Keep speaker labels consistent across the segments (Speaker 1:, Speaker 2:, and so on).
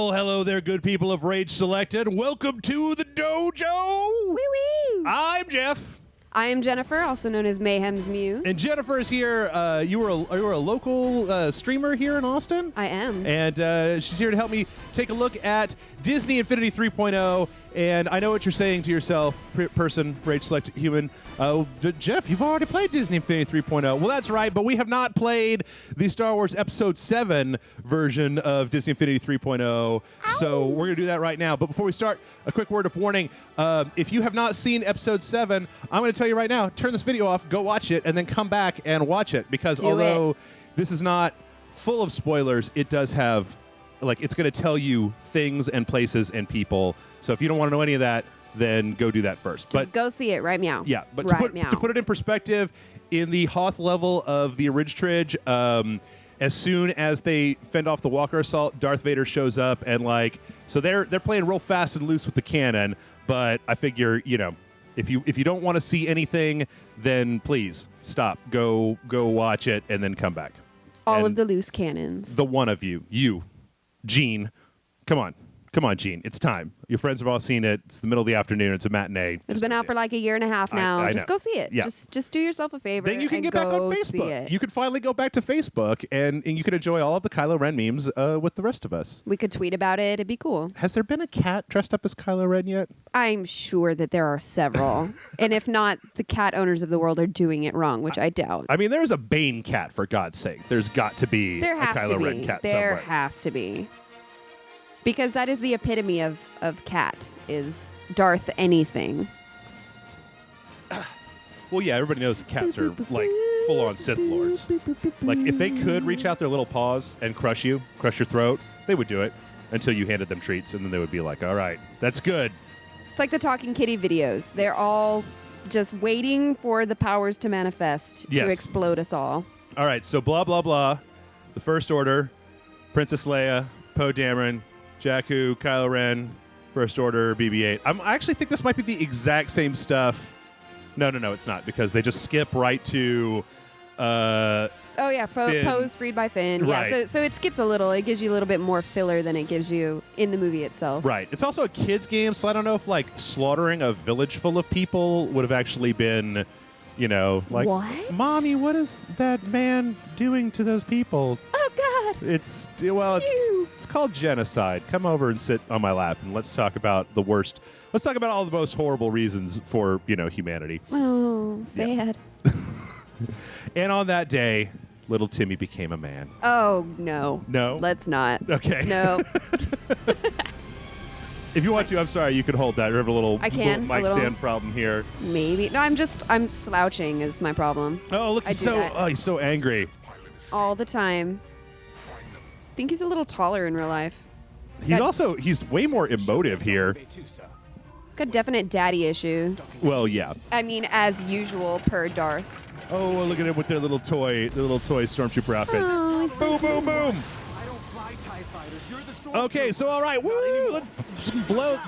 Speaker 1: Well, hello there, good people of Rage Selected. Welcome to the Dojo.
Speaker 2: Woo-woo.
Speaker 1: I'm Jeff.
Speaker 2: I am Jennifer, also known as Mayhem's Muse.
Speaker 1: And Jennifer is here. You were a local streamer here in Austin?
Speaker 2: I am.
Speaker 1: And she's here to help me take a look at Disney Infinity 3.0. And I know what you're saying to yourself, person, Rage Select Human. Jeff, you've already played Disney Infinity 3.0. Well, that's right, but we have not played the Star Wars Episode 7 version of Disney Infinity 3.0. Ow. So we're going to do that right now. But before we start, a quick word of warning. If you have not seen Episode 7, I'm going to tell you right now, turn this video off, go watch it, and then come back and watch it. Because although this is not full of spoilers, it does have... it's going to tell you things and places and people. So if you don't want to know any of that, then go do that first.
Speaker 2: Just go see it right meow.
Speaker 1: Yeah, but
Speaker 2: right
Speaker 1: to put it in perspective, in the Hoth level of the Ridge as soon as they fend off the Walker Assault, Darth Vader shows up and so they're playing real fast and loose with the canon. But I figure, if you don't want to see anything, then please stop, go watch it, and then come back.
Speaker 2: All of the loose cannons.
Speaker 1: The one of you. Gene, come on, Gene. It's time. Your friends have all seen it. It's the middle of the afternoon. It's a matinee.
Speaker 2: It's been out for like a year and a half now.
Speaker 1: I
Speaker 2: just
Speaker 1: know.
Speaker 2: go see it.
Speaker 1: Yeah.
Speaker 2: Just do yourself a favor.
Speaker 1: Then you can
Speaker 2: and
Speaker 1: get back on Facebook. You could finally go back to Facebook and you can enjoy all of the Kylo Ren memes with the rest of us.
Speaker 2: We could tweet about it. It'd be cool.
Speaker 1: Has there been a cat dressed up as Kylo Ren yet?
Speaker 2: I'm sure that there are several. And if not, the cat owners of the world are doing it wrong, which I doubt.
Speaker 1: I mean, there's a Bane cat, for God's sake. There's got to be a Kylo Ren cat somewhere.
Speaker 2: There has to be. Because that is the epitome of cat, is Darth anything.
Speaker 1: Well, yeah, everybody knows that cats are full-on Sith Lords. If they could reach out their little paws and crush your throat, they would do it until you handed them treats, and then they would be like, all right, that's good.
Speaker 2: It's like the Talking Kitty videos. They're all just waiting for the powers to manifest to explode us all.
Speaker 1: All right, so blah, blah, blah. The First Order, Princess Leia, Poe Dameron, Jakku, Kylo Ren, First Order, BB-8. I actually think this might be the exact same stuff. No, it's not, because they just skip right to...
Speaker 2: Poe's freed by Finn.
Speaker 1: Right.
Speaker 2: Yeah, so it skips a little. It gives you a little bit more filler than it gives you in the movie itself.
Speaker 1: Right. It's also a kid's game, so I don't know if, slaughtering a village full of people would have actually been...
Speaker 2: what?
Speaker 1: Mommy, what is that man doing to those people?
Speaker 2: Oh, God.
Speaker 1: It's called genocide. Come over and sit on my lap, and let's talk about the worst. Let's talk about all the most horrible reasons for, humanity.
Speaker 2: Oh, sad.
Speaker 1: Yeah. And on that day, little Timmy became a man.
Speaker 2: Oh, no.
Speaker 1: No?
Speaker 2: Let's not.
Speaker 1: Okay.
Speaker 2: No.
Speaker 1: If you want to, I'm sorry, you could hold that. We have a little mic stand problem here.
Speaker 2: Maybe. No, I'm slouching is my problem.
Speaker 1: Oh, look, he's so angry.
Speaker 2: All the time. I think he's a little taller in real life.
Speaker 1: He's way more emotive here.
Speaker 2: Got definite daddy issues.
Speaker 1: Well, yeah.
Speaker 2: I mean, as usual, per Darth.
Speaker 1: Oh, well, look at it with their little toy stormtrooper outfits.
Speaker 2: Oh,
Speaker 1: boom, boom, boom. Okay, so all right, woo! Let's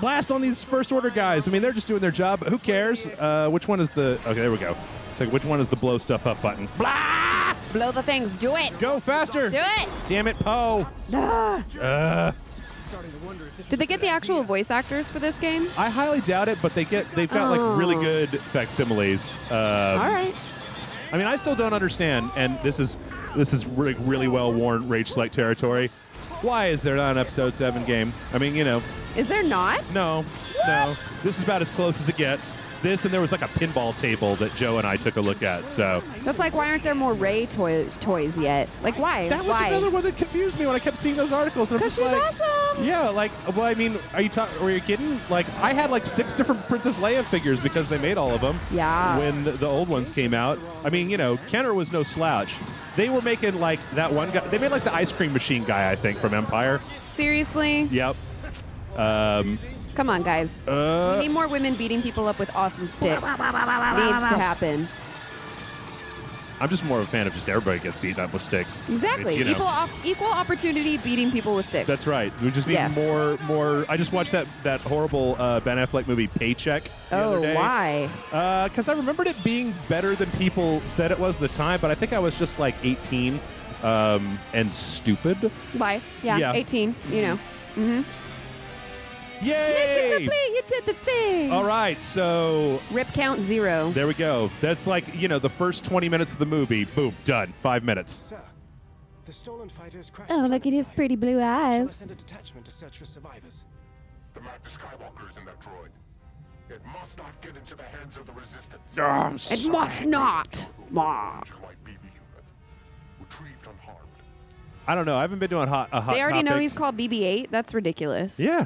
Speaker 1: blast on these First Order guys. I mean, they're just doing their job. Who cares? Which one is the? Okay, there we go. It's which one is the blow stuff up button? Blah!
Speaker 2: Blow the things. Do it.
Speaker 1: Go faster.
Speaker 2: Do it.
Speaker 1: Damn it, Poe.
Speaker 2: Did they get the actual voice actors for this game?
Speaker 1: I highly doubt it, but they've got really good facsimiles.
Speaker 2: All right.
Speaker 1: I mean, I still don't understand, and this is really well-worn Rage Select territory. Why is there not an Episode 7 game? I mean,
Speaker 2: Is there not?
Speaker 1: No.
Speaker 2: What?
Speaker 1: No. This is about as close as it gets. This, and there was a pinball table that Joe and I took a look at. So
Speaker 2: that's why aren't there more Rey toys yet? Why?
Speaker 1: That was another one that confused me when I kept seeing those articles.
Speaker 2: Because she's awesome.
Speaker 1: Yeah, well, I mean, were you kidding? I had 6 different Princess Leia figures because they made all of them.
Speaker 2: Yeah.
Speaker 1: When the old ones came out. I mean, Kenner was no slouch. They were making that one guy. They made the ice cream machine guy, I think, from Empire.
Speaker 2: Seriously?
Speaker 1: Yep.
Speaker 2: Come on, guys. We need more women beating people up with awesome sticks. Needs to happen.
Speaker 1: I'm just more of a fan of just everybody gets beaten up with sticks.
Speaker 2: Exactly. Equal opportunity beating people with sticks.
Speaker 1: That's right. We just need more. I just watched that horrible Ben Affleck movie Paycheck the other day.
Speaker 2: Why?
Speaker 1: Because I remembered it being better than people said it was at the time, but I think I was just 18 and stupid.
Speaker 2: Life. Yeah. 18. Mm-hmm.
Speaker 1: Yay!
Speaker 2: Mission complete. You did the thing.
Speaker 1: All right, so
Speaker 2: Rip count 0.
Speaker 1: there we go. That's like, the first 20 minutes of the movie. Boom, done. 5 minutes.
Speaker 3: Sir, the stolen fighters crashed.
Speaker 2: Oh, look at his pretty blue
Speaker 3: Shall I
Speaker 2: eyes.
Speaker 3: send a detachment to search for survivors?
Speaker 4: The Master Skywalker is in that droid. It must not get into the hands of the Resistance.
Speaker 2: It must not.
Speaker 4: White BB unit. Retrieved unharmed.
Speaker 1: I don't know. I haven't been doing a hot
Speaker 2: They already know
Speaker 1: topic.
Speaker 2: he's called BB-8. That's ridiculous.
Speaker 1: Yeah.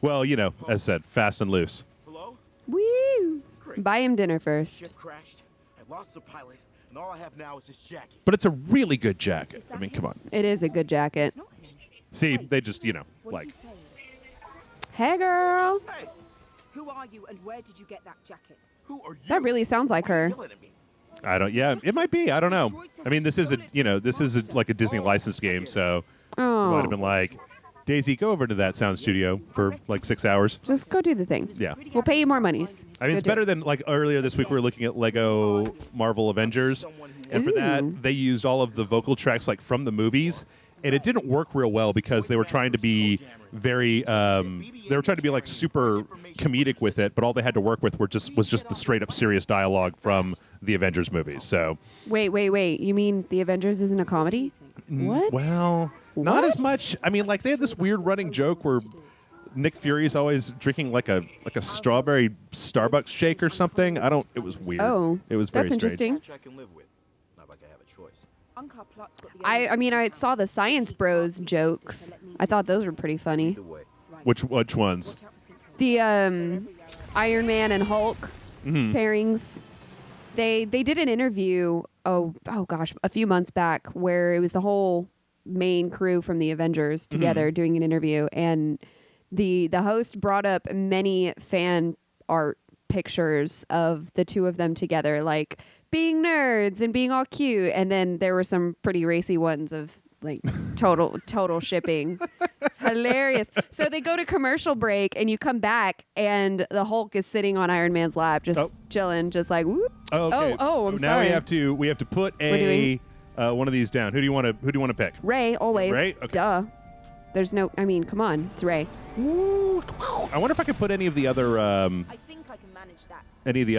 Speaker 1: Well, as said, fast and loose.
Speaker 5: Hello?
Speaker 2: Woo. Buy him dinner first.
Speaker 5: Ship crashed. I lost the pilot, and all I have now is this jacket.
Speaker 1: But it's a really good jacket. I mean, come on.
Speaker 2: It is a good jacket.
Speaker 1: See, they just, like...
Speaker 2: Hey, girl.
Speaker 5: Hey,
Speaker 6: Who are you and where did you get that jacket?
Speaker 5: who are you?
Speaker 2: That really sounds like
Speaker 5: Why are you
Speaker 2: her.
Speaker 5: yelling at me?
Speaker 1: Yeah, it might be. I don't know. I mean, this is like a Disney licensed game, so it might have been like, Daisy, go over to that sound studio for like 6 hours.
Speaker 2: Just go do the thing.
Speaker 1: Yeah.
Speaker 2: We'll pay you more monies.
Speaker 1: I mean, it's better than like earlier this week we were looking at Lego Marvel Avengers, and for that they used all of the vocal tracks like from the movies, and it didn't work real well because they were trying to be very like super comedic with it, but all they had to work with was just the straight up serious dialogue from the Avengers movies. So
Speaker 2: Wait. You mean the Avengers isn't a comedy? What?
Speaker 1: well, not as
Speaker 2: What?
Speaker 1: much. I mean, like they had this weird running joke where Nick Fury's always drinking like a strawberry Starbucks shake or something. It was weird.
Speaker 2: Oh,
Speaker 1: it was very
Speaker 2: that's
Speaker 1: strange.
Speaker 2: interesting.
Speaker 5: Which I can live with. Not like I have a choice.
Speaker 6: Unkar Plutt's got the
Speaker 2: I saw the Science Bros jokes. I thought those were pretty funny.
Speaker 5: Either way.
Speaker 1: Which ones?
Speaker 2: The Iron Man and Hulk pairings. They did an interview oh gosh, a few months back where it was the whole main crew from the Avengers together doing an interview, and the host brought up many fan art pictures of the two of them together, like being nerds and being all cute, and then there were some pretty racy ones of like total shipping. It's hilarious. So they go to commercial break and you come back and the Hulk is sitting on Iron Man's lap just chilling, just like whoop.
Speaker 1: Oh, okay.
Speaker 2: I'm
Speaker 1: now
Speaker 2: sorry.
Speaker 1: we have to put one of these down. Who do you want to pick?
Speaker 2: Ray, always.
Speaker 1: Ray? Okay.
Speaker 2: Duh. There's no, come on. It's Ray.
Speaker 1: I wonder if I could put any of the other
Speaker 6: I think I can manage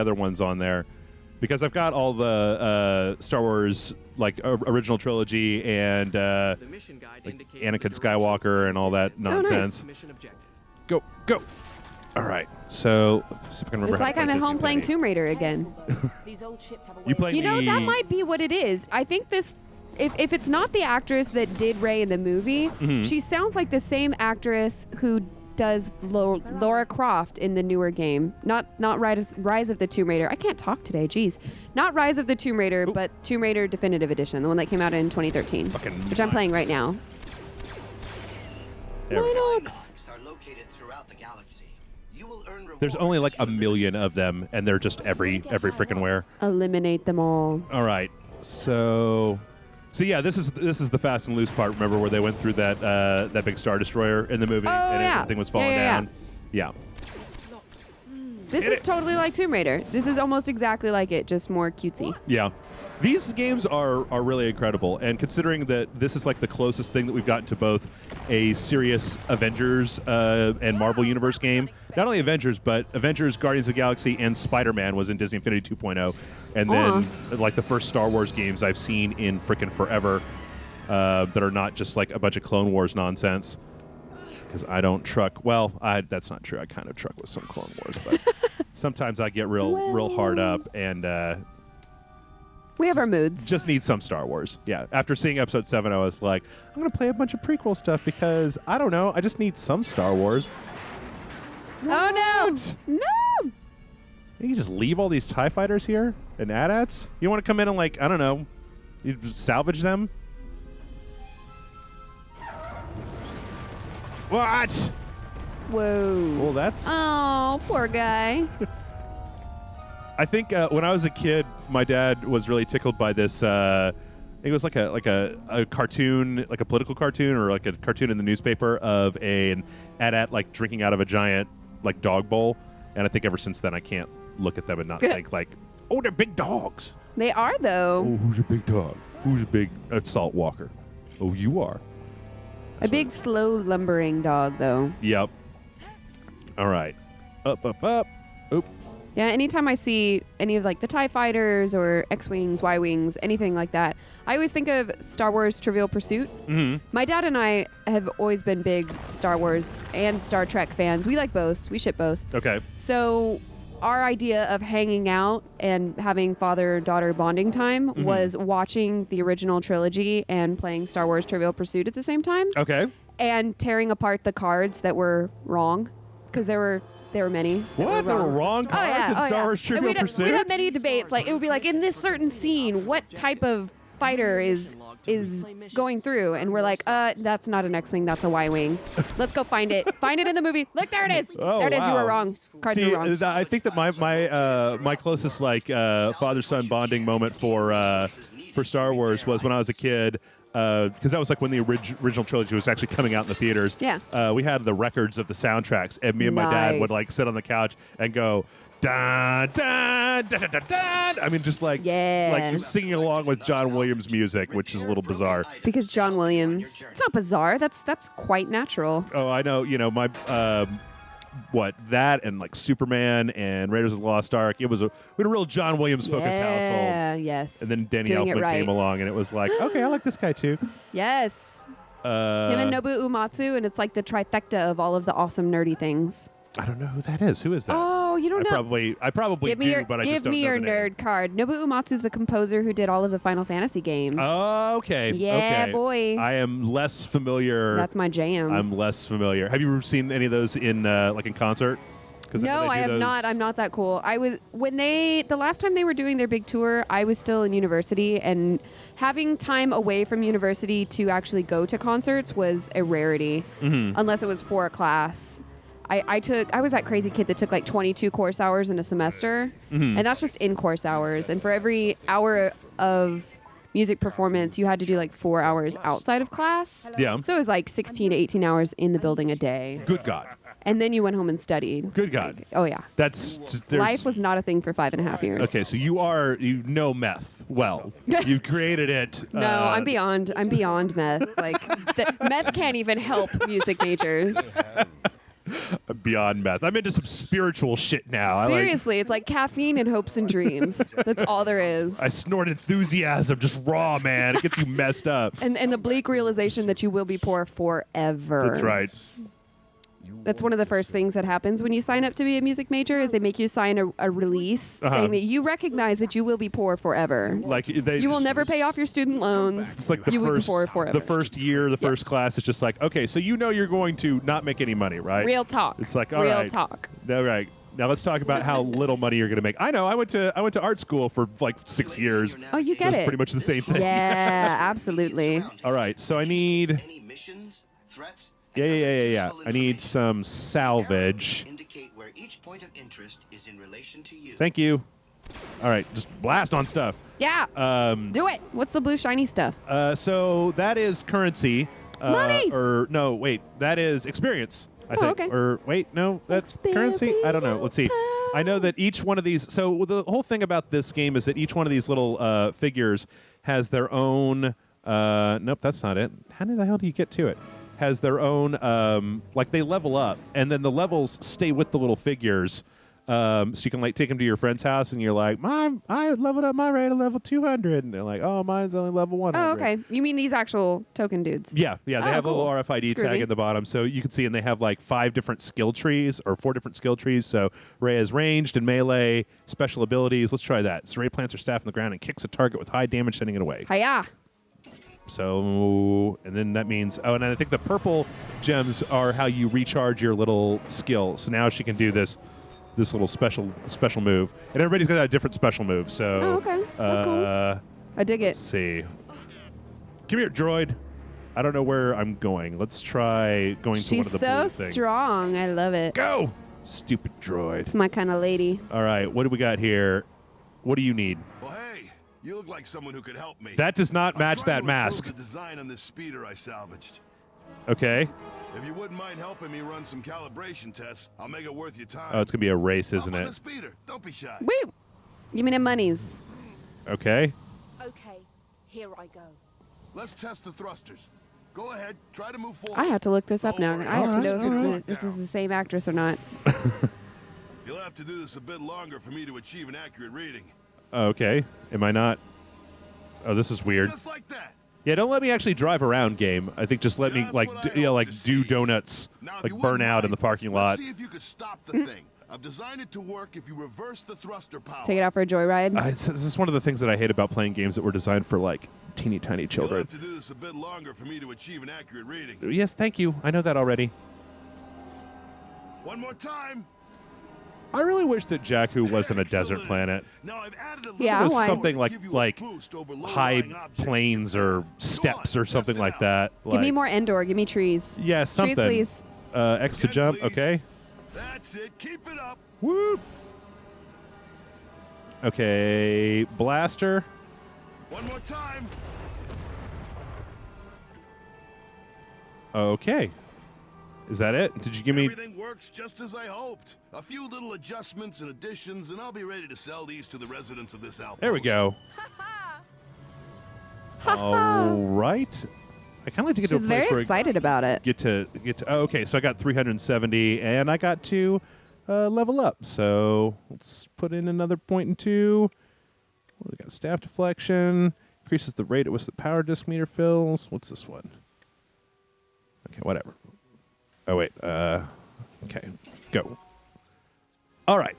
Speaker 6: that.
Speaker 1: ones on there, because I've got all the Star Wars like original trilogy and
Speaker 7: The mission guide
Speaker 1: like
Speaker 7: indicates
Speaker 1: Anakin
Speaker 7: the direction
Speaker 1: Skywalker and all that
Speaker 7: of
Speaker 1: nonsense.
Speaker 7: mission objective.
Speaker 1: Go. All right. So let's see if I can remember.
Speaker 2: It's
Speaker 1: how
Speaker 2: like
Speaker 1: to
Speaker 2: I'm
Speaker 1: play
Speaker 2: at home
Speaker 1: Disney
Speaker 2: playing
Speaker 1: Infinity.
Speaker 2: Tomb Raider again.
Speaker 6: These old ships have a
Speaker 1: You
Speaker 6: way
Speaker 1: playing
Speaker 2: You know, that
Speaker 1: the-
Speaker 2: might be what it is. I think this, if it's not the actress that did Ray in the movie, she sounds like the same actress who does Laura Croft in the newer game. Not Rise of the Tomb Raider. I can't talk today, jeez. Not Rise of the Tomb Raider, but Tomb Raider Definitive Edition, the one that came out in 2013,
Speaker 1: Fucking
Speaker 2: which I'm playing right now.
Speaker 1: There we go.
Speaker 2: Linux.
Speaker 8: Are located throughout the galaxy. You will earn
Speaker 1: There's
Speaker 8: rewards
Speaker 1: only like
Speaker 8: as
Speaker 1: a
Speaker 8: you
Speaker 1: million of them, and they're just every freaking where.
Speaker 2: Eliminate them all.
Speaker 1: All right. So yeah, this is the fast and loose part. Remember where they went through that big Star Destroyer in the movie, and
Speaker 2: yeah.
Speaker 1: everything was falling
Speaker 2: Yeah.
Speaker 1: down. Yeah.
Speaker 2: This
Speaker 1: Hit
Speaker 2: is
Speaker 1: it.
Speaker 2: totally like Tomb Raider. This is almost exactly like it, just more cutesy.
Speaker 1: Yeah. These games are really incredible, and considering that this is like the closest thing that we've gotten to both a serious Avengers and Marvel Universe game, not only Avengers, but Avengers, Guardians of the Galaxy, and Spider-Man was in Disney Infinity 2.0, and then like the first Star Wars games I've seen in frickin' forever that are not just like a bunch of Clone Wars nonsense. Because I don't truck. Well, that's not true. I kind of truck with some Clone Wars, but sometimes I get real hard up and
Speaker 2: We have our moods.
Speaker 1: just need some Star Wars. Yeah. After seeing Episode 7, I was like, I'm going to play a bunch of prequel stuff because, I don't know, I just need some Star Wars.
Speaker 2: Oh, no. No.
Speaker 1: You just leave all these TIE fighters here and AT-ATs? You want to come in and, like, I don't know, you just salvage them? What?
Speaker 2: Whoa.
Speaker 1: Well, that's...
Speaker 2: Oh, poor guy.
Speaker 1: I think when I was a kid, my dad was really tickled by this. It was like a cartoon, like a political cartoon, or like a cartoon in the newspaper of an AT-AT like drinking out of a giant like dog bowl. And I think ever since then, I can't look at them and not think like, oh, they're big dogs.
Speaker 2: They are, though.
Speaker 1: Oh, who's a big dog? Who's a big salt walker? Oh, you are.
Speaker 2: A big, slow, lumbering dog, though.
Speaker 1: Yep. All right. Up, up, up. Oop.
Speaker 2: Yeah, anytime I see any of like the TIE fighters or X-Wings, Y-Wings, anything like that, I always think of Star Wars Trivial Pursuit.
Speaker 1: Mm-hmm.
Speaker 2: My dad and I have always been big Star Wars and Star Trek fans. We like both. We ship both.
Speaker 1: Okay.
Speaker 2: So our idea of hanging out and having father-daughter bonding time was watching the original trilogy and playing Star Wars Trivial Pursuit at the same time.
Speaker 1: Okay.
Speaker 2: And tearing apart the cards that were wrong, because there were many.
Speaker 1: What? There were wrong cards in Star Wars Trivial Pursuit?
Speaker 2: We'd have many debates. Like, it would be like, in this certain scene, what type of fighter is going through? And we're like, that's not an X-Wing, that's a Y-Wing. Let's go find it. Find it in the movie. Look, there it is.
Speaker 1: Oh,
Speaker 2: there it is.
Speaker 1: wow.
Speaker 2: You were wrong. Cards were wrong.
Speaker 1: I think that my closest father-son bonding moment for Star Wars was when I was a kid. Because that was like when the original trilogy was actually coming out in the theaters.
Speaker 2: Yeah.
Speaker 1: We had the records of the soundtracks, and me and my dad would like sit on the couch and go, dun, dun, dun, dun, dun, dun. I mean, just like singing along with John Williams music, which is a little bizarre.
Speaker 2: Because John Williams, it's not bizarre. That's quite natural.
Speaker 1: Oh, I know. You know, my that and like Superman and Raiders of the Lost Ark. We had a real John Williams focused household.
Speaker 2: Yeah, yes.
Speaker 1: And then Danny
Speaker 2: Doing it
Speaker 1: Elfman
Speaker 2: right.
Speaker 1: came along, and it was like, okay, I like this guy too.
Speaker 2: Yes. Him and Nobuo Uematsu, and it's like the trifecta of all of the awesome nerdy things.
Speaker 1: I don't know who that is. Who is that?
Speaker 2: Oh, you don't know?
Speaker 1: I probably do, but I just don't know
Speaker 2: Give me your
Speaker 1: the name.
Speaker 2: nerd card. Nobuo Uematsu's the composer who did all of the Final Fantasy games.
Speaker 1: Oh, okay.
Speaker 2: Yeah,
Speaker 1: okay.
Speaker 2: boy.
Speaker 1: I am less familiar.
Speaker 2: That's my jam.
Speaker 1: I'm less familiar. Have you ever seen any of those in concert?
Speaker 2: No, I have not. I'm not that cool. The last time they were doing their big tour, I was still in university, and having time away from university to actually go to concerts was a rarity, unless it was for a class. I was that crazy kid that took like 22 course hours in a semester, and that's just in course hours. And for every hour of music performance, you had to do like 4 hours outside of class.
Speaker 1: Yeah.
Speaker 2: So it was like 16 to 18 hours in the building a day.
Speaker 1: Good God.
Speaker 2: And then you went home and studied.
Speaker 1: Good God.
Speaker 2: Oh, yeah.
Speaker 1: That's just,
Speaker 2: Life was not a thing for 5.5 years.
Speaker 1: Okay, so you know meth well. You've created it.
Speaker 2: No, I'm beyond meth. Like, meth can't even help music majors.
Speaker 1: Beyond meth. I'm into some spiritual shit now.
Speaker 2: Seriously, it's like caffeine and hopes and dreams. That's all there is.
Speaker 1: I snort enthusiasm, just raw, man. It gets you messed up.
Speaker 2: And the bleak realization that you will be poor forever.
Speaker 1: That's right.
Speaker 2: That's one of the first things that happens when you sign up to be a music major is they make you sign a release saying that you recognize that you will be poor forever.
Speaker 1: Like
Speaker 2: you will never pay off your student loans.
Speaker 1: It's like
Speaker 2: you will be poor forever.
Speaker 1: the first year, the first class is just like, okay, so you know you're going to not make any money, right?
Speaker 2: Real talk.
Speaker 1: It's like, all
Speaker 2: Real
Speaker 1: right.
Speaker 2: talk.
Speaker 1: All right. Now let's talk about how little money you're going to make. I know. I went to art school for like 6 years.
Speaker 2: Oh, you get
Speaker 1: so
Speaker 2: it.
Speaker 1: It's pretty much the same thing.
Speaker 2: Yeah, absolutely.
Speaker 1: All right. So I need.
Speaker 8: Any missions, threats,
Speaker 1: Yeah. I need some salvage.
Speaker 8: indicate where each point of interest is in relation to you.
Speaker 1: Thank you. All right. Just blast on stuff.
Speaker 2: Yeah. Do it. What's the blue shiny stuff?
Speaker 1: So that is currency.
Speaker 2: Monies.
Speaker 1: Or no, wait. That is experience. I think.
Speaker 2: Okay.
Speaker 1: Or wait, no, that's currency. I don't know. Let's see. I know that each one of these. So the whole thing about this game is that each one of these little figures has their own. Nope, that's not it. How the hell do you get to it? Has their own. Like they level up, and then the levels stay with the little figures. So you can like take them to your friend's house, and you're like, I leveled up my rate to level 200, and they're like, oh, mine's only level 100.
Speaker 2: Oh, okay. You mean these actual token dudes?
Speaker 1: Yeah. They have a
Speaker 2: cool.
Speaker 1: little RFID tag
Speaker 2: Groovy.
Speaker 1: at the bottom, so you can see, and they have like 5 different skill trees or 4 different skill trees. So Ray has ranged and melee, special abilities. Let's try that. So Ray plants her staff on the ground and kicks a target with high damage, sending it away.
Speaker 2: Hiya.
Speaker 1: So, and then that means, and I think the purple gems are how you recharge your little skill. So now she can do this little special move, and everybody's got a different special move. So,
Speaker 2: Oh, okay. That's cool. I dig
Speaker 1: Let's
Speaker 2: it.
Speaker 1: see. Come here, droid. I don't know where I'm going. Let's try going to one
Speaker 2: She's
Speaker 1: of the
Speaker 2: so
Speaker 1: blue things.
Speaker 2: strong. I love it.
Speaker 1: Go! Stupid droid.
Speaker 2: It's my kind of lady.
Speaker 1: All right, what do we got here? What do you need?
Speaker 7: Well, hey, you look like someone who could help me.
Speaker 1: That does not match
Speaker 7: I'm
Speaker 1: that
Speaker 7: trying to
Speaker 1: mask.
Speaker 7: improve the design on this speeder I salvaged.
Speaker 1: Okay.
Speaker 7: If you wouldn't mind helping me run some calibration tests, I'll make it worth your time.
Speaker 1: Oh, it's gonna be a race, isn't
Speaker 7: Hop on
Speaker 1: it?
Speaker 7: the speeder. Don't be shy.
Speaker 2: Woo! Give me them monies.
Speaker 1: Okay.
Speaker 6: Okay, here I go.
Speaker 7: Let's test the thrusters. Go ahead, try to move forward.
Speaker 2: I have to look this up now.
Speaker 7: Don't worry,
Speaker 2: I have to
Speaker 7: I'll
Speaker 2: know
Speaker 7: just
Speaker 2: if
Speaker 7: get it
Speaker 2: this
Speaker 7: down.
Speaker 2: is the same actress or not.
Speaker 7: You'll have to do this a bit longer for me to achieve an accurate reading.
Speaker 1: Okay. Am I not? Oh, this is weird.
Speaker 7: Just like that.
Speaker 1: Yeah, don't let me actually drive around, game. I think just let me
Speaker 7: Just
Speaker 1: like
Speaker 7: what I
Speaker 1: do,
Speaker 7: hoped to
Speaker 1: do
Speaker 7: see.
Speaker 1: donuts,
Speaker 7: Now, if
Speaker 1: like
Speaker 7: you
Speaker 1: burn
Speaker 7: wouldn't
Speaker 1: out in
Speaker 7: mind,
Speaker 1: the parking
Speaker 7: let's
Speaker 1: lot.
Speaker 7: see if you could stop the thing. I've designed it to work if you reverse the thruster power.
Speaker 2: Take it out for a joyride.
Speaker 1: This is one of the things that I hate about playing games that were designed for like teeny tiny
Speaker 7: You'll
Speaker 1: children.
Speaker 7: have to do this a bit longer for me to achieve an accurate reading.
Speaker 1: Yes, thank you. I know that already.
Speaker 7: One more time.
Speaker 1: I really wish that Jakku wasn't a desert
Speaker 7: Excellent.
Speaker 1: planet.
Speaker 7: Now I've added a
Speaker 2: Yeah,
Speaker 1: It was
Speaker 2: why?
Speaker 1: something
Speaker 7: to
Speaker 1: like
Speaker 7: give you a
Speaker 1: like
Speaker 7: boost over
Speaker 1: high
Speaker 7: low-lying objects.
Speaker 1: plains or steps or something
Speaker 7: test it
Speaker 1: like
Speaker 7: out.
Speaker 1: that.
Speaker 2: Give me
Speaker 1: Like-
Speaker 2: more Endor. Give me trees.
Speaker 1: Yeah, something.
Speaker 2: Trees, please.
Speaker 1: X to
Speaker 7: Again,
Speaker 1: jump.
Speaker 7: please.
Speaker 1: Okay.
Speaker 7: That's it. Keep it up.
Speaker 1: Woo. Okay, blaster.
Speaker 7: One more time.
Speaker 1: Okay. Is that it? Did you give me?
Speaker 7: Everything works just as I hoped. A few little adjustments and additions, and I'll be ready to sell these to the residents of this outpost.
Speaker 1: There we go. All right. I kind of like to get to a
Speaker 2: She's
Speaker 1: place
Speaker 2: very
Speaker 1: where
Speaker 2: excited about it.
Speaker 1: get to. Oh, okay, so I got 370, and I got to level up. So let's put in another point and two. We got staff deflection. Increases the rate at which the power disk meter fills. What's this one? Okay, whatever. Oh wait. Okay, go. All right.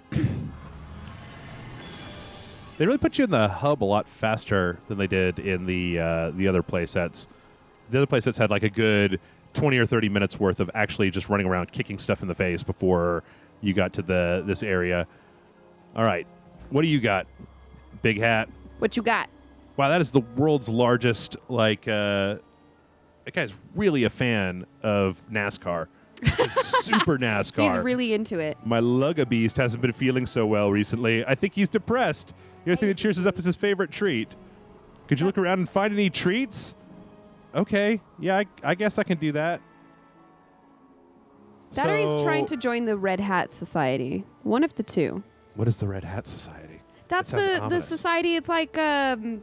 Speaker 1: They really put you in the hub a lot faster than they did in the other playsets. The other playsets had like a good 20 or 30 minutes worth of actually just running around kicking stuff in the face before you got to this area. All right. What do you got? Big hat.
Speaker 2: What you got?
Speaker 1: Wow, that is the world's largest, like, that guy's really a fan of NASCAR. Super NASCAR.
Speaker 2: He's really into it.
Speaker 1: My Lugga Beast hasn't been feeling so well recently. I think he's depressed. The only thing that cheers us up is his favorite treat. Could you look around and find any treats? Okay. Yeah, I guess I can do that.
Speaker 2: That or he's
Speaker 1: So-
Speaker 2: trying to join the Red Hat Society. One of the two.
Speaker 1: What is the Red Hat Society?
Speaker 2: That's
Speaker 1: That sounds
Speaker 2: the
Speaker 1: ominous.
Speaker 2: society. It's like
Speaker 1: Sounds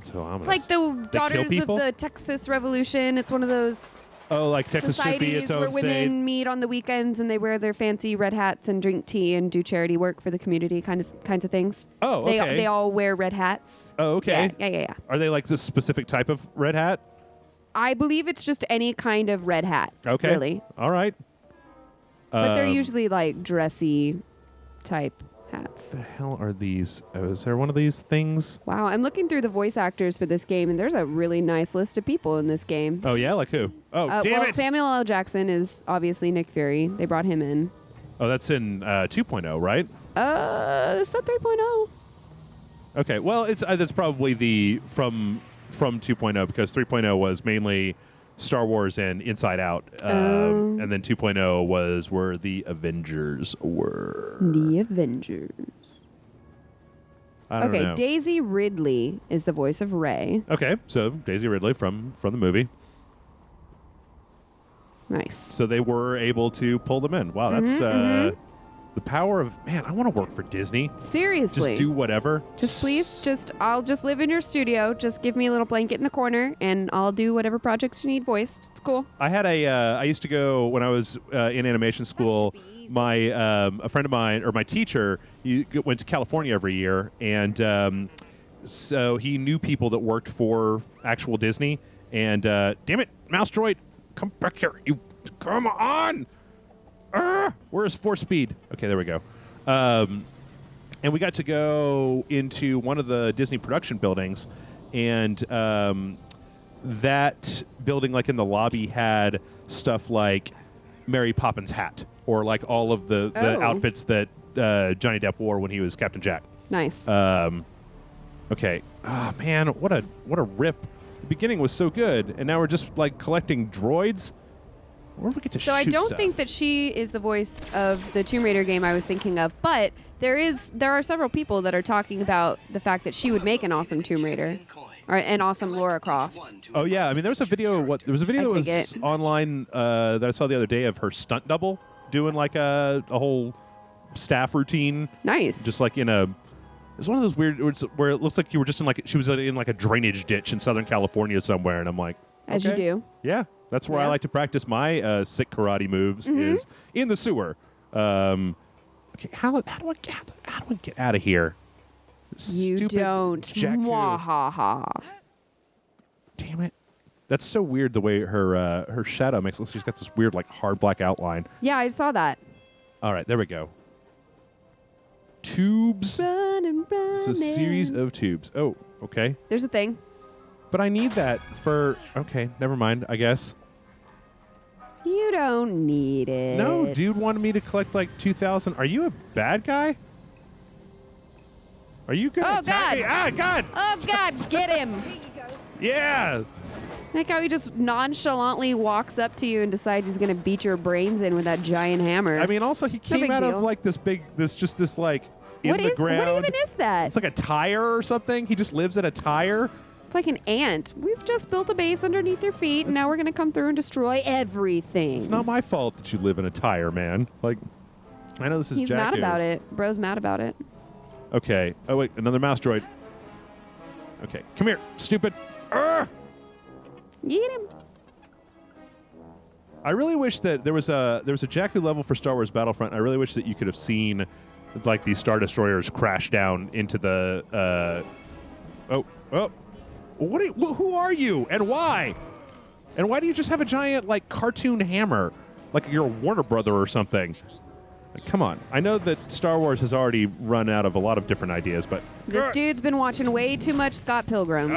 Speaker 1: so ominous.
Speaker 2: it's like the
Speaker 1: They kill
Speaker 2: Daughters of
Speaker 1: people?
Speaker 2: the Texas Revolution. It's one of those
Speaker 1: Oh, like Texas should be
Speaker 2: societies
Speaker 1: its
Speaker 2: where
Speaker 1: own
Speaker 2: women
Speaker 1: state.
Speaker 2: meet on the weekends and they wear their fancy red hats and drink tea and do charity work for the community, kinds of things.
Speaker 1: Oh, okay.
Speaker 2: They all wear red hats.
Speaker 1: Oh, okay.
Speaker 2: Yeah.
Speaker 1: Are they like this specific type of red hat?
Speaker 2: I believe it's just any kind of red hat.
Speaker 1: Okay.
Speaker 2: Really.
Speaker 1: All right.
Speaker 2: But they're usually like dressy type hats.
Speaker 1: The hell are these? Oh, is there one of these things?
Speaker 2: Wow, I'm looking through the voice actors for this game, and there's a really nice list of people in this game.
Speaker 1: Oh yeah, like who? Oh damn
Speaker 2: well,
Speaker 1: it!
Speaker 2: Samuel L. Jackson is obviously Nick Fury. They brought him in.
Speaker 1: Oh, that's in 2.0, right?
Speaker 2: It's a 3.0.
Speaker 1: Okay. Well, it's that's probably the from 2.0 because 3.0 was mainly Star Wars and Inside Out, and then 2.0 was where the Avengers were.
Speaker 2: The Avengers.
Speaker 1: I don't
Speaker 2: Okay,
Speaker 1: know.
Speaker 2: Daisy Ridley is the voice of Rey.
Speaker 1: Okay, so Daisy Ridley from the movie.
Speaker 2: Nice.
Speaker 1: So they were able to pull them in. Wow, that's the power of man. I want to work for Disney.
Speaker 2: Seriously.
Speaker 1: Just do whatever.
Speaker 2: I'll just live in your studio. Just give me a little blanket in the corner, and I'll do whatever projects you need voiced. It's cool.
Speaker 1: I had I used to go when I was in animation school. My a friend of mine or my teacher went to California every year, and so he knew people that worked for actual Disney. And damn it, Mouse Droid, come back here! You come on! Where's Force Speed? Okay, there we go. And we got to go into one of the Disney production buildings, and that building, like in the lobby, had stuff like Mary Poppins' hat, or like all of the outfits that Johnny Depp wore when he was Captain Jack.
Speaker 2: Nice.
Speaker 1: Okay. Oh man, what a rip! The beginning was so good, and now we're just like collecting droids. Where do we get to
Speaker 2: So
Speaker 1: shoot
Speaker 2: I don't
Speaker 1: stuff?
Speaker 2: think that she is the voice of the Tomb Raider game I was thinking of, but there are several people that are talking about the fact that she would make an awesome Tomb Raider, or an awesome Lara Croft.
Speaker 1: Oh yeah, I mean there was a video. There was a video
Speaker 2: I
Speaker 1: that was
Speaker 2: dig it.
Speaker 1: online that I saw the other day of her stunt double doing like a whole staff routine,
Speaker 2: Nice.
Speaker 1: just like in a. It's one of those weird where it looks like you were just in like she was in like a drainage ditch in Southern California somewhere, and I'm like,
Speaker 2: As you do.
Speaker 1: Yeah, that's where I
Speaker 2: Yeah.
Speaker 1: like to practice my sick karate moves is in the sewer. Okay, how do I get out of here?
Speaker 2: You
Speaker 1: Stupid
Speaker 2: don't.
Speaker 1: Jakku.
Speaker 2: Mwahaha.
Speaker 1: Damn it. That's so weird the way her shadow makes it look. She's got this weird like hard black outline.
Speaker 2: Yeah, I saw that.
Speaker 1: All right, there we go. Tubes.
Speaker 2: Running.
Speaker 1: It's a series of tubes. Oh, okay.
Speaker 2: There's a thing.
Speaker 1: But I need that for... Okay, never mind, I guess.
Speaker 2: You don't need it.
Speaker 1: No, dude wanted me to collect like 2,000. Are you a bad guy? Are you going to attack me? Ah, God!
Speaker 2: Oh, God, get him.
Speaker 1: Yeah!
Speaker 2: Like how he just nonchalantly walks up to you and decides he's going to beat your brains in with that giant hammer.
Speaker 1: I mean, also, he came
Speaker 2: big
Speaker 1: out
Speaker 2: deal.
Speaker 1: of like this big... This like... In
Speaker 2: What
Speaker 1: the
Speaker 2: is-
Speaker 1: ground.
Speaker 2: what even is that?
Speaker 1: It's like a tire or something. He just lives in a tire.
Speaker 2: It's like an ant. We've just built a base underneath your feet, and now we're going to come through and destroy everything.
Speaker 1: It's not my fault that you live in a tire, man. Like, I know this is
Speaker 2: He's
Speaker 1: Jakku.
Speaker 2: mad about it. Bro's mad about it.
Speaker 1: Okay. Oh, wait. Another mouse droid. Okay. Come here, stupid. Urgh!
Speaker 2: Eat him.
Speaker 1: I really wish that there was a Jakku level for Star Wars Battlefront. I really wish that you could have seen like these Star Destroyers crash down into the who are you and why? And why do you just have a giant like cartoon hammer? Like you're a Warner Brother or something. Like, come on. I know that Star Wars has already run out of a lot of different ideas, but
Speaker 2: This dude's been watching way too much Scott Pilgrim.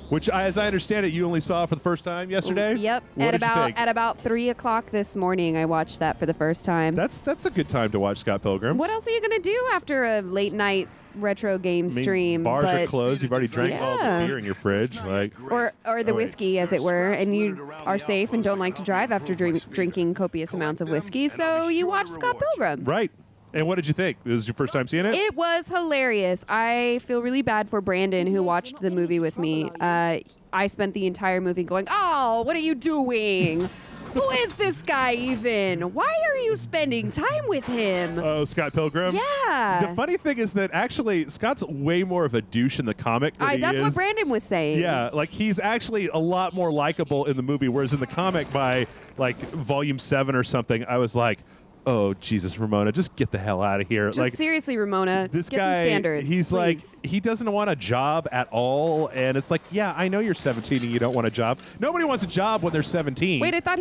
Speaker 1: which, as I understand it, you only saw for the first time yesterday?
Speaker 2: Yep.
Speaker 1: What did you think?
Speaker 2: At about 3 o'clock this morning, I watched that for the first time.
Speaker 1: That's a good time to watch Scott Pilgrim.
Speaker 2: What else are you going to do after a late night retro game
Speaker 1: I mean,
Speaker 2: stream?
Speaker 1: bars are
Speaker 2: but
Speaker 1: closed. You've already drank all the
Speaker 2: Yeah.
Speaker 1: beer in your fridge. Like,
Speaker 2: or the
Speaker 1: Oh, wait.
Speaker 2: whiskey, as it were, and you are safe and don't like to drive after drinking copious amounts of whiskey, so you watch Scott Pilgrim.
Speaker 1: right. And what did you think? This was your first time seeing it?
Speaker 2: It was hilarious. I feel really bad for Brandon, who watched the movie with me. I spent the entire movie going, "Oh, what are you doing? Who is this guy even? Why are you spending time with him?"
Speaker 1: Oh, Scott Pilgrim?
Speaker 2: Yeah.
Speaker 1: The funny thing is that actually Scott's way more of a douche in the comic than he
Speaker 2: That's
Speaker 1: is.
Speaker 2: what Brandon was saying.
Speaker 1: Yeah, like he's actually a lot more likable in the movie, whereas in the comic by like volume 7 or something, I was like, oh, Jesus, Ramona, just get the hell out of here.
Speaker 2: Just
Speaker 1: like
Speaker 2: seriously, Ramona,
Speaker 1: this
Speaker 2: get
Speaker 1: guy,
Speaker 2: some standards.
Speaker 1: he's
Speaker 2: please.
Speaker 1: like, he doesn't want a job at all. And it's like, yeah, I know you're 17 and you don't want a job. Nobody wants a job when they're 17.
Speaker 2: Wait, I thought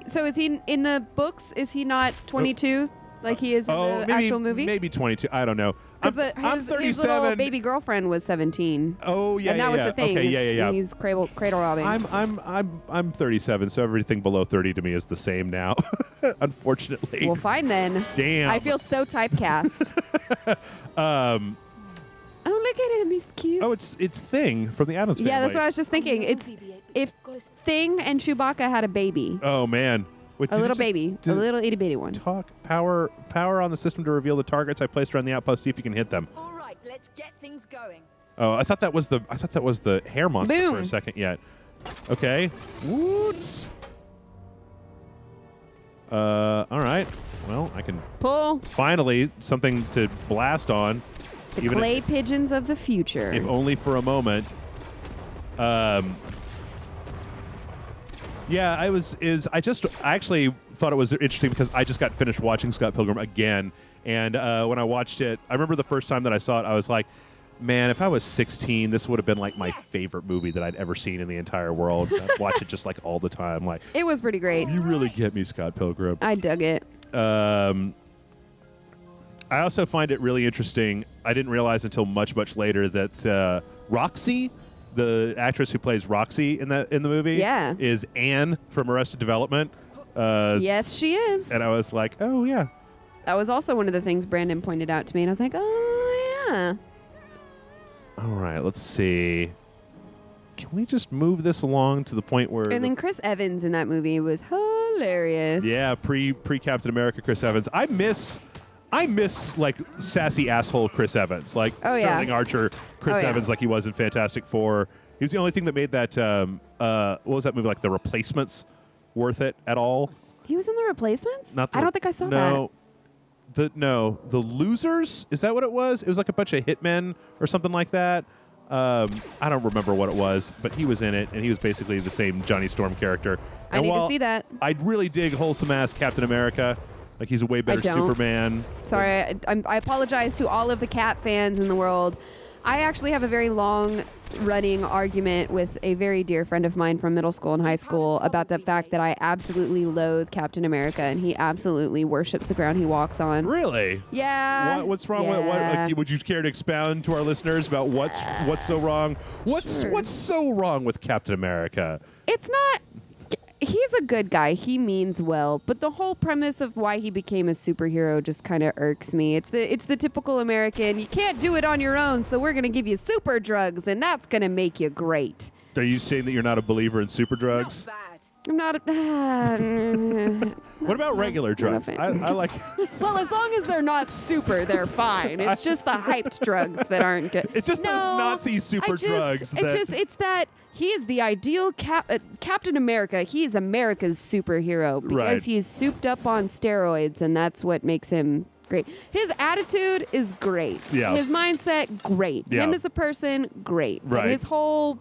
Speaker 2: so is he in the books? Is he not 22 like he is in the
Speaker 1: maybe,
Speaker 2: actual movie?
Speaker 1: Maybe 22. I don't know.
Speaker 2: Because
Speaker 1: I'm
Speaker 2: his
Speaker 1: 37.
Speaker 2: little baby girlfriend was 17.
Speaker 1: Oh yeah,
Speaker 2: and that was the thing.
Speaker 1: Okay,
Speaker 2: is
Speaker 1: yeah.
Speaker 2: He's cradle robbing.
Speaker 1: I'm 37, so everything below 30 to me is the same now. Unfortunately.
Speaker 2: Well, fine then.
Speaker 1: Damn.
Speaker 2: I feel so typecast. Oh, look at him. He's cute.
Speaker 1: Oh, it's Thing from the Addams Family.
Speaker 2: Yeah, that's what I was just thinking. It's if Thing and Chewbacca had a baby,
Speaker 1: Oh man. Wait,
Speaker 2: a
Speaker 1: did
Speaker 2: little
Speaker 1: it just-
Speaker 2: baby,
Speaker 1: did
Speaker 2: a
Speaker 1: it
Speaker 2: little itty bitty one.
Speaker 1: Talk power on the system to reveal the targets I placed around the outpost. See if you can hit them.
Speaker 6: All right, let's get things going.
Speaker 1: Oh, I thought that was the hair monster for a
Speaker 2: Boom.
Speaker 1: second yet. Okay. Woots. All right. Well, I can
Speaker 2: Pull
Speaker 1: finally something to blast on.
Speaker 2: the
Speaker 1: even
Speaker 2: clay pigeons of the future.
Speaker 1: if only for a moment. Yeah, I actually thought it was interesting because I just got finished watching Scott Pilgrim again, and when I watched it, I remember the first time that I saw it, I was like, man, if I was 16, this would have been like my favorite movie that I'd ever seen in the entire world. I'd watch it just like all the time. Like,
Speaker 2: It was pretty great.
Speaker 1: you really get me, Scott Pilgrim.
Speaker 2: I dug it.
Speaker 1: I also find it really interesting. I didn't realize until much, much later that Roxy, the actress who plays Roxy in the movie,
Speaker 2: Yeah.
Speaker 1: is Anne from Arrested Development.
Speaker 2: Yes, she is.
Speaker 1: And I was like, oh yeah.
Speaker 2: That was also one of the things Brandon pointed out to me, and I was like, oh yeah.
Speaker 1: All right, let's see. Can we just move this along to the point where?
Speaker 2: And then Chris Evans in that movie was hilarious.
Speaker 1: Yeah, pre Captain America Chris Evans. I miss like sassy asshole Chris Evans, like
Speaker 2: Oh, yeah.
Speaker 1: Sterling Archer Chris
Speaker 2: Oh, yeah.
Speaker 1: Evans, like he was in Fantastic Four. He was the only thing that made that what was that movie, like The Replacements, worth it at all?
Speaker 2: He was in The Replacements?
Speaker 1: Not the,
Speaker 2: I don't think I saw that.
Speaker 1: The Losers, is that what it was? It was like a bunch of hitmen or something like that. I don't remember what it was, but he was in it, and he was basically the same Johnny Storm character.
Speaker 2: I need to see that.
Speaker 1: I really dig wholesome-ass Captain America. Like, he's a way better Superman.
Speaker 2: Sorry, I apologize to all of the Cap fans in the world. I actually have a very long-running argument with a very dear friend of mine from middle school and high school about the fact that I absolutely loathe Captain America, and he absolutely worships the ground he walks on.
Speaker 1: Really?
Speaker 2: Yeah.
Speaker 1: What's wrong with what? Like, would you care to expound to our listeners about what's so wrong? What's so wrong with Captain America?
Speaker 2: It's not. He's a good guy. He means well, but the whole premise of why he became a superhero just kind of irks me. It's the typical American. You can't do it on your own, so we're gonna give you super drugs, and that's gonna make you great.
Speaker 1: Are you saying that you're not a believer in super drugs?
Speaker 6: Not bad.
Speaker 2: I'm not.
Speaker 1: What about regular drugs? I like.
Speaker 2: Well, as long as they're not super, they're fine. It's just the hyped drugs that aren't good.
Speaker 1: It's just those Nazi super drugs.
Speaker 2: It's that he is the ideal Captain America. He is America's superhero because he's souped up on steroids, and that's what makes him great. His attitude is great.
Speaker 1: Yeah.
Speaker 2: His mindset, great.
Speaker 1: Yeah.
Speaker 2: Him as a person, great.
Speaker 1: Right.
Speaker 2: But his whole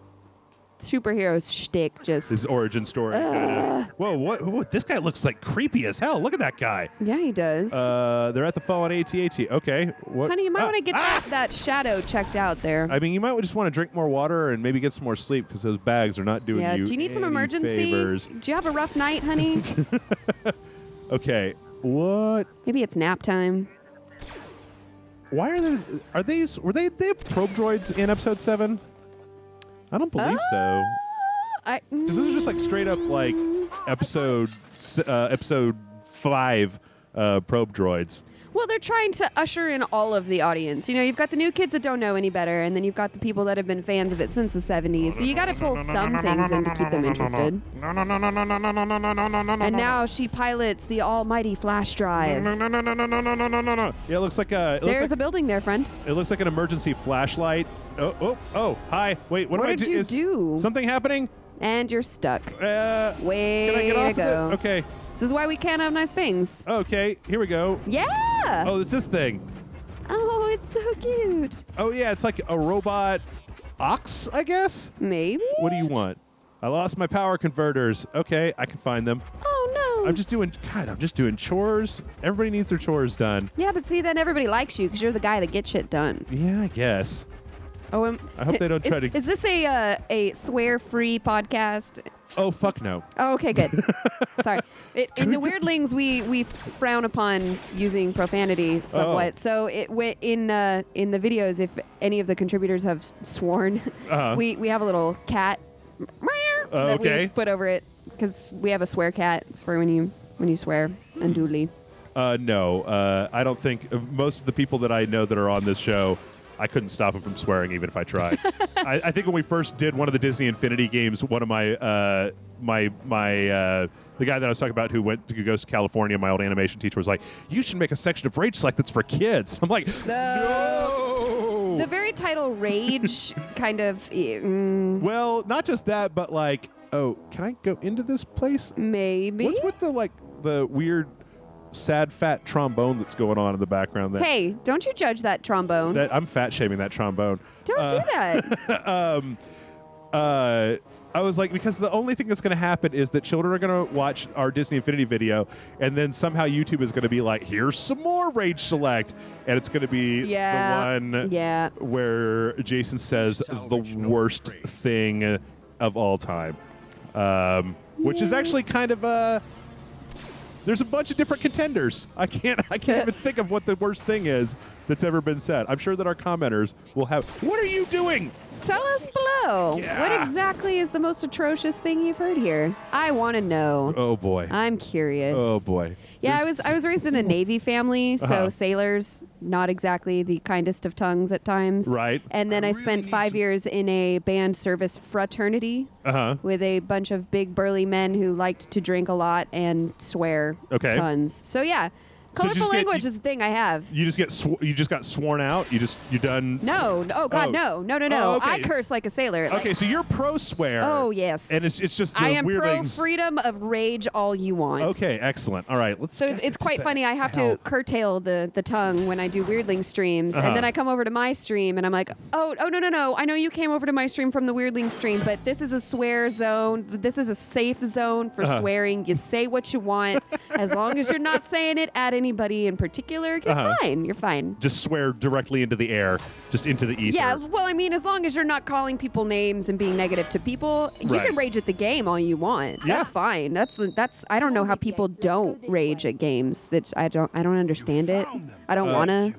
Speaker 2: superhero shtick just.
Speaker 1: His origin story. Whoa, what? This guy looks like creepy as hell. Look at that guy.
Speaker 2: Yeah, he does.
Speaker 1: They're at the fallen AT-AT. Okay. What?
Speaker 2: Honey, you might want to get that shadow checked out there.
Speaker 1: I mean, you might just want to drink more water and maybe get some more sleep because those bags are not doing you
Speaker 2: do you need some
Speaker 1: any
Speaker 2: emergency?
Speaker 1: favors.
Speaker 2: Do you have a rough night, honey?
Speaker 1: Okay. What?
Speaker 2: Maybe it's nap time.
Speaker 1: Why were they have probe droids in episode 7? I don't believe so. Because this is just like straight up like episode 5 probe droids.
Speaker 2: Well, they're trying to usher in all of the audience. You know, you've got the new kids that don't know any better, and then you've got the people that have been fans of it since the 70s. So you got to pull some things in to keep them interested. And now she pilots the almighty flash drive.
Speaker 1: Yeah, it looks like
Speaker 2: There's a building there, friend.
Speaker 1: It looks like an emergency flashlight. Oh! Hi. Wait, what
Speaker 2: did you do?
Speaker 1: Something happening?
Speaker 2: And you're stuck. Way
Speaker 1: can I get off
Speaker 2: to go.
Speaker 1: of it? Okay.
Speaker 2: This is why we can't have nice things.
Speaker 1: Okay, here we go.
Speaker 2: Yeah.
Speaker 1: Oh, it's this thing.
Speaker 2: Oh, it's so cute.
Speaker 1: Oh yeah, it's like a robot ox, I guess.
Speaker 2: Maybe.
Speaker 1: What do you want? I lost my power converters. Okay, I can find them.
Speaker 2: Oh no.
Speaker 1: I'm just doing chores. Everybody needs their chores done.
Speaker 2: Yeah, but see, then everybody likes you because you're the guy that gets shit done.
Speaker 1: Yeah, I guess.
Speaker 2: Oh,
Speaker 1: I hope they don't try to.
Speaker 2: Is this a swear-free podcast?
Speaker 1: Oh, fuck no.
Speaker 2: Oh, okay, good. Sorry. In the Weirdlings, we frown upon using profanity somewhat. So in the videos, if any of the contributors have sworn, we have a little cat that we put over it because we have a swear cat. It's for when you swear unduly.
Speaker 1: No, I don't think most of the people that I know that are on this show, I couldn't stop them from swearing even if I tried. I think when we first did one of the Disney Infinity games, one of my the guy that I was talking about who goes to California, my old animation teacher, was like, "You should make a section of Rage Select that's for kids." I'm like, no.
Speaker 2: The very title Rage kind of.
Speaker 1: Well, not just that, but like, oh, can I go into this place?
Speaker 2: Maybe.
Speaker 1: What's with the weird sad fat trombone that's going on in the background there?
Speaker 2: Hey, don't you judge that trombone.
Speaker 1: I'm fat shaming that trombone.
Speaker 2: Don't do that.
Speaker 1: I was like, because the only thing that's going to happen is that children are going to watch our Disney Infinity video, and then somehow YouTube is going to be like, here's some more Rage Select, and it's going to be the one where Jason says the worst thing of all time, which is actually kind of there's a bunch of different contenders. I can't even think of what the worst thing is that's ever been said. I'm sure that our commenters will have. What are you doing?
Speaker 2: Tell us below.
Speaker 1: Yeah.
Speaker 2: What exactly is the most atrocious thing you've heard here? I want to know.
Speaker 1: Oh boy.
Speaker 2: I'm curious.
Speaker 1: Oh boy.
Speaker 2: Yeah, I was raised in a Navy family, so sailors not exactly the kindest of tongues at times.
Speaker 1: Right.
Speaker 2: And then I spent 5 years in a band service fraternity with a bunch of big burly men who liked to drink a lot and swear tons. So yeah, Colorful language is the thing I have.
Speaker 1: You just got sworn out. You're done.
Speaker 2: No. Oh God, no.
Speaker 1: Oh, okay.
Speaker 2: I curse like a sailor.
Speaker 1: Okay, so you're pro swear.
Speaker 2: Oh yes.
Speaker 1: And it's just the
Speaker 2: I am pro
Speaker 1: weirdlings.
Speaker 2: freedom of rage all you want.
Speaker 1: Okay, excellent. All right, let's.
Speaker 2: So it's quite funny. I have to curtail the tongue when I do Weirdling streams, and then I come over to my stream and I'm like, oh no. I know you came over to my stream from the Weirdling stream, but this is a swear zone. This is a safe zone for swearing. You say what you want, as long as you're not saying it at anybody in particular. You're fine. You're fine.
Speaker 1: Just swear directly into the air, just into the ether.
Speaker 2: Yeah. Well, I mean, as long as you're not calling people names and being negative to people, you can rage at the game all you want.
Speaker 1: Yeah.
Speaker 2: That's fine. That's. I don't know how people don't rage at games. That I don't understand it. I don't wanna.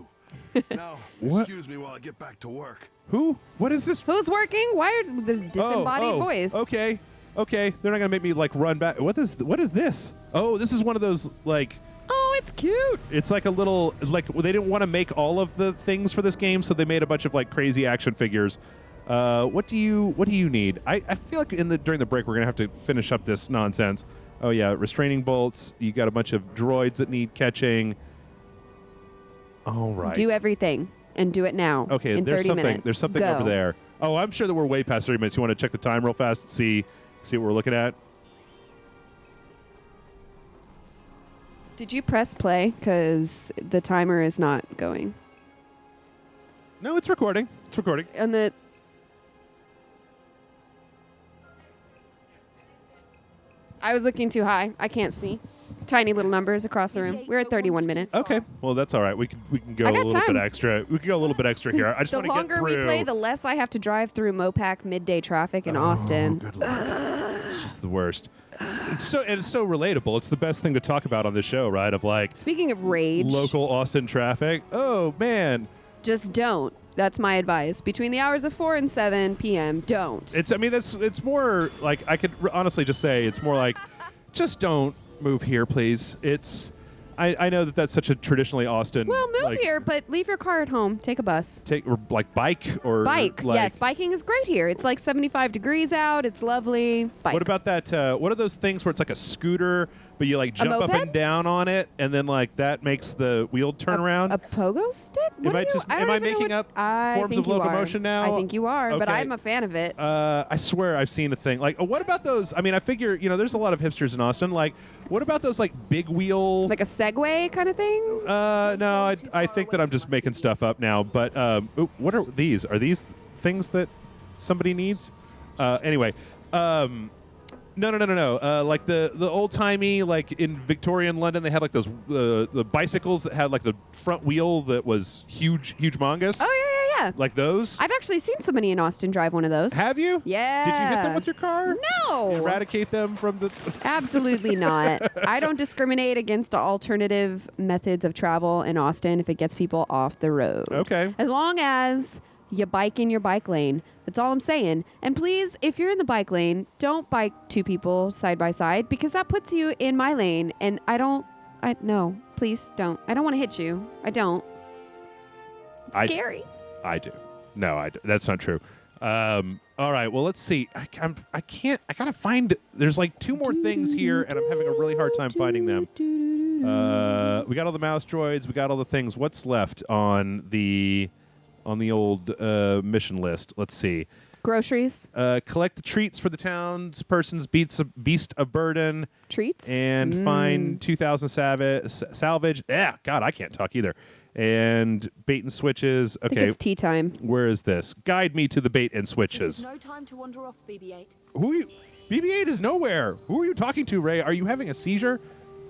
Speaker 7: Now,
Speaker 1: What?
Speaker 7: excuse me while I get back to work.
Speaker 1: Who? What is this?
Speaker 2: Who's working? Why are there's disembodied voice?
Speaker 1: Okay. They're not gonna make me like run back. What is this? Oh, this is one of those like.
Speaker 2: Oh, it's cute.
Speaker 1: It's like a little like they didn't want to make all of the things for this game, so they made a bunch of like crazy action figures. What do you need? I feel like during the break we're gonna have to finish up this nonsense. Oh yeah, restraining bolts. You got a bunch of droids that need catching. All right.
Speaker 2: Do everything and do it now.
Speaker 1: Okay,
Speaker 2: in
Speaker 1: there's
Speaker 2: 30
Speaker 1: something.
Speaker 2: minutes.
Speaker 1: There's something
Speaker 2: Go.
Speaker 1: over there. Oh, I'm sure that we're way past 30 minutes. You want to check the time real fast? See what we're looking at?
Speaker 2: Did you press play? Because the timer is not going.
Speaker 1: No, it's recording. It's recording.
Speaker 2: And the. I was looking too high. I can't see. It's tiny little numbers across the room. We're at 31 minutes.
Speaker 1: Okay. Well, that's all right. We can go
Speaker 2: I
Speaker 1: a
Speaker 2: got
Speaker 1: little
Speaker 2: time.
Speaker 1: bit extra. We can go a little bit extra here. I just
Speaker 2: The
Speaker 1: want to get
Speaker 2: longer
Speaker 1: through.
Speaker 2: we play, the less I have to drive through Mopac midday traffic in Austin.
Speaker 1: Good Lord. It's just the worst. It's so relatable. It's the best thing to talk about on this show, right? Of like
Speaker 2: Speaking of rage,
Speaker 1: local Austin traffic. Oh man.
Speaker 2: just don't. That's my advice. Between the hours of 4 and 7 p.m., don't.
Speaker 1: It's more like I could honestly just say it's more like just don't move here, please. I know that's such a traditionally Austin.
Speaker 2: Well, move
Speaker 1: like,
Speaker 2: here, but leave your car at home. Take a bus.
Speaker 1: Or like bike or
Speaker 2: Bike.
Speaker 1: like,
Speaker 2: Yes, biking is great here. It's like 75 degrees out. It's lovely. Bike.
Speaker 1: What about that? What are those things where it's like a scooter, but you like jump up
Speaker 2: moped?
Speaker 1: and down on it, and then like that makes the wheel turn around?
Speaker 2: A pogo stick?
Speaker 1: Am I making up forms of locomotion now?
Speaker 2: I think you are, but
Speaker 1: Okay.
Speaker 2: I'm a fan of it.
Speaker 1: I swear I've seen a thing. Like, what about those? I mean, I figure, there's a lot of hipsters in Austin. Like, what about those, like, big wheel?
Speaker 2: Like a Segway kind of thing?
Speaker 1: No, I think that I'm just making stuff up now. But, what are these? Are these things that somebody needs? Anyway, no. Like the old timey, like in Victorian London, they had like those the bicycles that had like the front wheel that was huge mongus.
Speaker 2: Oh, yeah.
Speaker 1: Like those.
Speaker 2: I've actually seen somebody in Austin drive one of those.
Speaker 1: Have you?
Speaker 2: Yeah.
Speaker 1: Did you hit them with your car?
Speaker 2: No.
Speaker 1: Eradicate them from the.
Speaker 2: Absolutely not. I don't discriminate against alternative methods of travel in Austin if it gets people off the road.
Speaker 1: Okay.
Speaker 2: As long as you bike in your bike lane. That's all I'm saying. And please, if you're in the bike lane, don't bike two people side by side because that puts you in my lane. And no, please don't. I don't want to hit you. I don't. It's scary.
Speaker 1: I do. No, I do. That's not true. All right. Well, let's see. I gotta find. There's like two more things here, and I'm having a really hard time finding them. We got all the mouse droids. We got all the things. What's left on the old mission list? Let's see.
Speaker 2: Groceries.
Speaker 1: Collect the treats for the townsperson's beast of burden.
Speaker 2: Treats.
Speaker 1: And find 2,000 salvage. Yeah, God, I can't talk either. And bait and switches. Okay.
Speaker 2: I think it's tea time.
Speaker 1: Where is this? Guide me to the bait and
Speaker 6: This
Speaker 1: switches.
Speaker 6: is no time to wander off, BB-8.
Speaker 1: Who are you? BB-8 is nowhere. Who are you talking to, Ray? Are you having a seizure?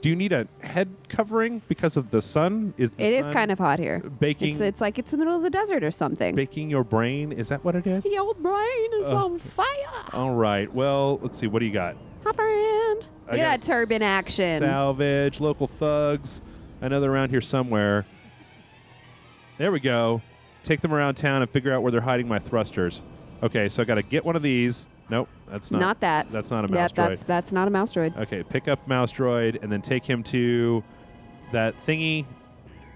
Speaker 1: Do you need a head covering because of the sun?
Speaker 2: It is kind of hot here.
Speaker 1: Baking.
Speaker 2: It's like it's the middle of the desert or something.
Speaker 1: Baking your brain. Is that what it is?
Speaker 2: Your brain is on fire.
Speaker 1: All right. Well, let's see. What do you got?
Speaker 2: Hop around.
Speaker 1: I
Speaker 2: Look
Speaker 1: got
Speaker 2: at that turbine action.
Speaker 1: Salvage, local thugs. I know they're around here somewhere. There we go. Take them around town and figure out where they're hiding my thrusters. Okay, so I got to get one of these. Nope, that's not.
Speaker 2: Not that.
Speaker 1: That's not a mouse droid.
Speaker 2: That's not a mouse droid.
Speaker 1: Okay, pick up mouse droid and then take him to that thingy,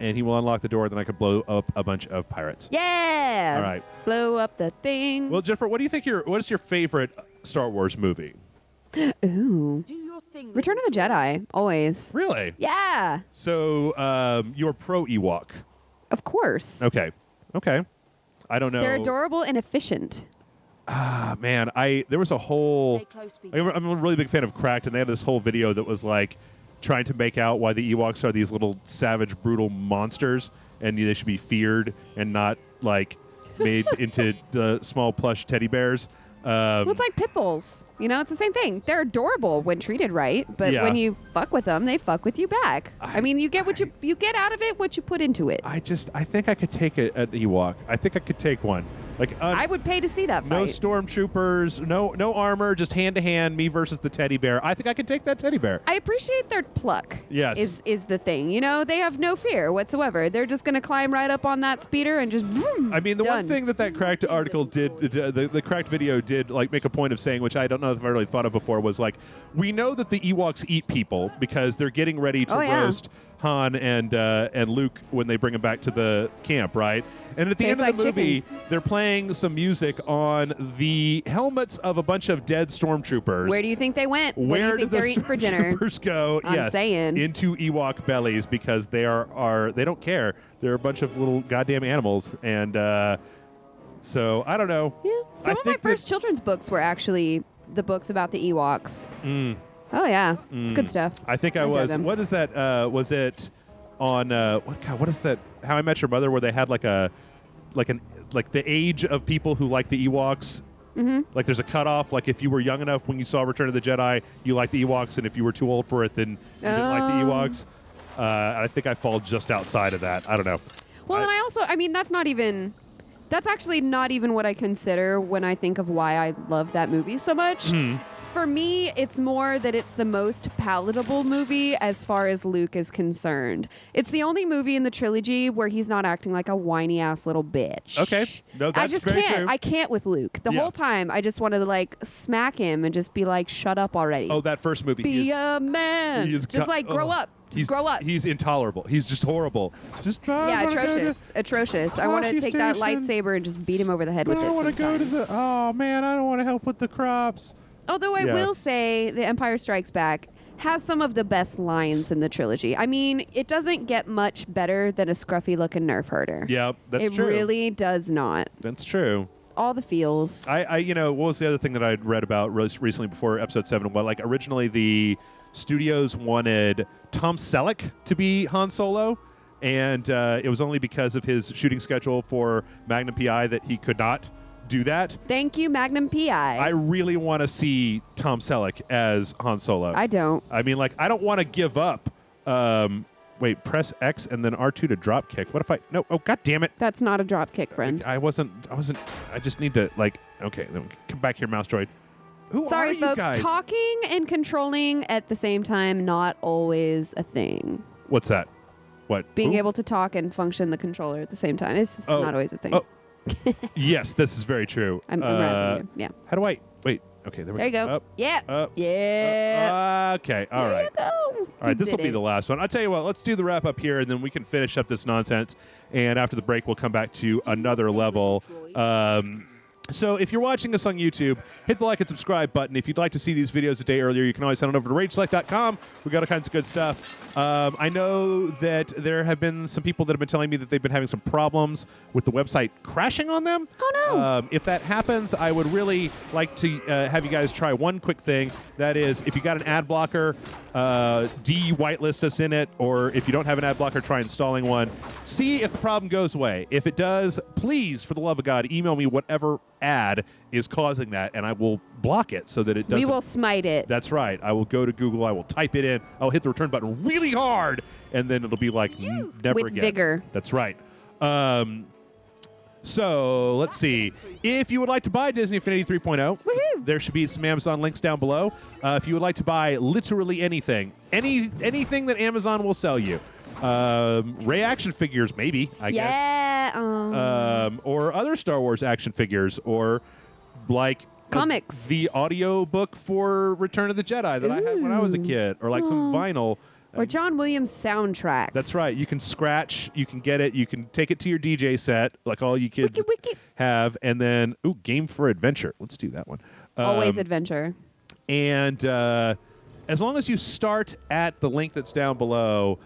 Speaker 1: and he will unlock the door. Then I could blow up a bunch of pirates.
Speaker 2: Yeah.
Speaker 1: All right.
Speaker 2: Blow up the things.
Speaker 1: Well, Jennifer, what do you think? What is your favorite Star Wars movie?
Speaker 2: Ooh.
Speaker 6: Do your thing.
Speaker 2: Return of the Jedi, always.
Speaker 1: Really?
Speaker 2: Yeah,
Speaker 1: So you're pro Ewok.
Speaker 2: of course.
Speaker 1: Okay. I don't know.
Speaker 2: They're adorable and efficient.
Speaker 1: Man, there was a whole.
Speaker 6: Stay close,
Speaker 1: I'm a really big fan of Cracked, and they had this whole video that was like trying to make out why the Ewoks are these little savage, brutal monsters, and they should be feared and not like made into the small plush teddy bears.
Speaker 2: Well, it's like pit bulls. You know, it's the same thing. They're adorable when treated right, but
Speaker 1: Yeah.
Speaker 2: when you fuck with them, they fuck with you back. I mean, you get what you get out of it, what you put into it.
Speaker 1: I think I could take an Ewok. I think I could take one. Like
Speaker 2: I would pay to see that
Speaker 1: no
Speaker 2: fight.
Speaker 1: stormtroopers, no armor, just hand to hand, me versus the teddy bear. I think I could take that teddy bear.
Speaker 2: I appreciate their pluck.
Speaker 1: Yes.
Speaker 2: Is the thing. You know, they have no fear whatsoever. They're just going to climb right up on that speeder and just vroom,
Speaker 1: I mean, the
Speaker 2: done.
Speaker 1: one thing that Cracked article did, the Cracked video did, like, make a point of saying, which I don't know if I really thought of before, was like, we know that the Ewoks eat people because they're getting ready to roast Han and Luke when they bring him back to the camp, right? And at the end
Speaker 2: Tastes
Speaker 1: of the
Speaker 2: like
Speaker 1: movie,
Speaker 2: chicken.
Speaker 1: they're playing some music on the helmets of a bunch of dead stormtroopers.
Speaker 2: Where do you think they went? What do
Speaker 1: Where
Speaker 2: you think
Speaker 1: did the
Speaker 2: they're eating for dinner?
Speaker 1: stormtroopers go?
Speaker 2: I'm
Speaker 1: yes,
Speaker 2: saying.
Speaker 1: into Ewok bellies because they are they don't care. They're a bunch of little goddamn animals, and so I don't know.
Speaker 2: Yeah. Some
Speaker 1: I
Speaker 2: of my
Speaker 1: think that-
Speaker 2: first children's books were actually the books about the Ewoks. Oh yeah, it's good stuff.
Speaker 1: I think I
Speaker 2: dug
Speaker 1: was.
Speaker 2: them.
Speaker 1: What is that? Was it on? What is that? How I Met Your Mother, where they had like the age of people who like the Ewoks. Mm-hmm. Like there's a cutoff. Like if you were young enough when you saw Return of the Jedi, you liked the Ewoks, and if you were too old for it, then you didn't like the Ewoks. I think I fall just outside of that. I don't know.
Speaker 2: Well, and I mean, that's actually not even what I consider when I think of why I love that movie so much. For me, it's more that it's the most palatable movie as far as Luke is concerned. It's the only movie in the trilogy where he's not acting like a whiny ass little bitch.
Speaker 1: Okay. No,
Speaker 2: I
Speaker 1: that's
Speaker 2: just
Speaker 1: very
Speaker 2: can't.
Speaker 1: true.
Speaker 2: I can't with Luke. The
Speaker 1: Yeah.
Speaker 2: whole time, I just wanted to like smack him and just be like, "Shut up already.
Speaker 1: Oh, that first movie.
Speaker 2: Be
Speaker 1: he is-
Speaker 2: a man.
Speaker 1: he is
Speaker 2: Just
Speaker 1: co-
Speaker 2: like grow
Speaker 1: oh.
Speaker 2: up. Just grow up."
Speaker 1: He's intolerable. He's just horrible. Just
Speaker 2: Yeah, atrocious. I want to
Speaker 1: Coffee
Speaker 2: take that
Speaker 1: station.
Speaker 2: lightsaber and just beat him over the head with it.
Speaker 1: I want to go to the.
Speaker 2: sometimes.
Speaker 1: Oh man, I don't want to help with the crops.
Speaker 2: Although I
Speaker 1: Yeah.
Speaker 2: will say, The Empire Strikes Back has some of the best lines in the trilogy. I mean, it doesn't get much better than a scruffy-looking nerf herder.
Speaker 1: Yeah, that's
Speaker 2: it
Speaker 1: true.
Speaker 2: really does not.
Speaker 1: That's true.
Speaker 2: All the feels.
Speaker 1: I what was the other thing that I'd read about recently before Episode 7? Well, like originally the studios wanted Tom Selleck to be Han Solo, and it was only because of his shooting schedule for Magnum P.I. that he could not do that.
Speaker 2: Thank you, Magnum P.I.
Speaker 1: I really want to see Tom Selleck as Han Solo.
Speaker 2: I don't.
Speaker 1: I mean, like, I don't want to give up. Wait, press X and then R2 to drop kick. What if I? No. Oh, God damn it.
Speaker 2: That's not a drop kick, friend.
Speaker 1: I wasn't. I just need to, like, okay, then come back here, Mouse Droid. Who are
Speaker 2: Sorry,
Speaker 1: you
Speaker 2: folks.
Speaker 1: guys?
Speaker 2: Talking and controlling at the same time, not always a thing.
Speaker 1: What's that? What?
Speaker 2: Being
Speaker 1: Who?
Speaker 2: able to talk and function the controller at the same time is just
Speaker 1: Oh.
Speaker 2: not always a thing.
Speaker 1: Oh. Yes, this is very true.
Speaker 2: I'm razzing you. Yeah.
Speaker 1: How do I? Wait. Okay, there we
Speaker 2: There you go.
Speaker 1: Up,
Speaker 2: Yeah.
Speaker 1: up,
Speaker 2: Yeah.
Speaker 1: okay. All
Speaker 2: there
Speaker 1: right.
Speaker 2: you go.
Speaker 1: All right, this will be the last one. I'll tell you what, let's do the wrap up here, and then we can finish up this nonsense. And after the break, we'll come back to another level. So if you're watching us on YouTube, hit the like and subscribe button. If you'd like to see these videos a day earlier, you can always head on over to RageSelect.com. We've got all kinds of good stuff. I know that there have been some people that have been telling me that they've been having some problems with the website crashing on them.
Speaker 2: Oh, no.
Speaker 1: If that happens, I would really like to have you guys try one quick thing. That is, if you got an ad blocker, de-whitelist us in it, or if you don't have an ad blocker, try installing one. See if the problem goes away. If it does, please, for the love of God, email me whatever ad is causing that, and I will block it so that it doesn't.
Speaker 2: We will smite it.
Speaker 1: That's right. I will go to Google. I will type it in. I'll hit the return button really hard, and then it'll be like never
Speaker 2: With
Speaker 1: again.
Speaker 2: vigor.
Speaker 1: That's right. So let's see. If you would like to buy Disney Infinity 3.0,
Speaker 2: Woohoo!
Speaker 1: there should be some Amazon links down below. If you would like to buy literally anything, anything that Amazon will sell you, Rey action figures, maybe, I guess.
Speaker 2: Yeah.
Speaker 1: Or other Star Wars action figures, or like
Speaker 2: Comics.
Speaker 1: the audio book for Return of the Jedi that I had when I was a kid, or like some vinyl.
Speaker 2: Or John Williams soundtracks.
Speaker 1: That's right. You can scratch, you can get it, you can take it to your DJ set, like all you kids
Speaker 2: Wiki.
Speaker 1: have, and then, Game for Adventure. Let's do that one.
Speaker 2: Always adventure.
Speaker 1: And as long as you start at the link that's down below,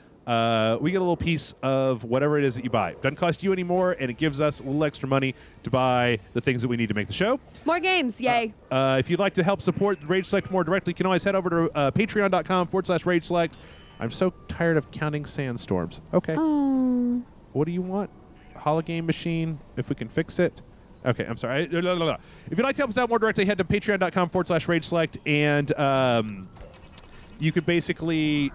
Speaker 1: we get a little piece of whatever it is that you buy. It doesn't cost you any more, and it gives us a little extra money to buy the things that we need to make the show.
Speaker 2: More games, yay.
Speaker 1: If you'd like to help support Rage Select more directly, you can always head over to patreon.com/Rage Select. I'm so tired of counting sandstorms. Okay.
Speaker 2: Oh.
Speaker 1: What do you want? Hologame machine, if we can fix it. Okay, I'm sorry. If you'd like to help us out more directly, head to patreon.com/Rage Select, and you could basically...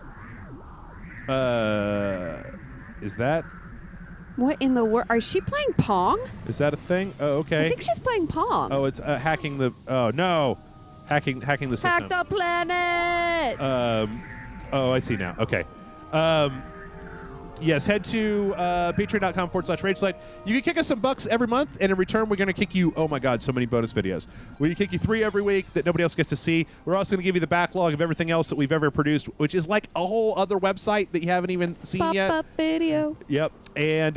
Speaker 1: is that...
Speaker 2: What in the world? Is she playing Pong?
Speaker 1: Is that a thing? Oh, okay.
Speaker 2: I think she's playing Pong.
Speaker 1: Oh, it's hacking the... Oh, no. Hacking the system.
Speaker 2: Hack the planet!
Speaker 1: Oh, I see now. Okay. Yes, head to patreon.com/Rage Select. You can kick us some bucks every month, and in return, we're going to kick you, oh my God, so many bonus videos. We kick you 3 every week that nobody else gets to see. We're also going to give you the backlog of everything else that we've ever produced, which is like a whole other website that you haven't even seen yet.
Speaker 2: Pop-up video.
Speaker 1: Yep. And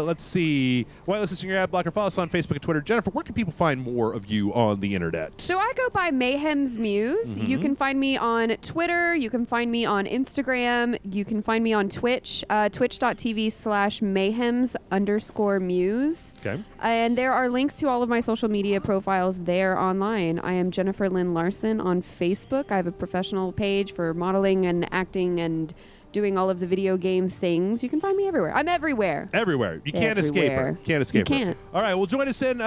Speaker 1: let's see. Whitelist is your ad blocker. Follow us on Facebook and Twitter. Jennifer, where can people find more of you on the internet?
Speaker 2: So I go by Mayhem's Muse. You can find me on Twitter. You can find me on Instagram. You can find me on Twitch. Twitch.tv/mayhems_muse.
Speaker 1: Okay.
Speaker 2: And there are links to all of my social media profiles there online. I am Jennifer Lynn Larson on Facebook. I have a professional page for modeling and acting and doing all of the video game things. You can find me everywhere. I'm everywhere.
Speaker 1: Everywhere. You can't escape her. Can't escape her.
Speaker 2: You can't.
Speaker 1: All right. Well, join us in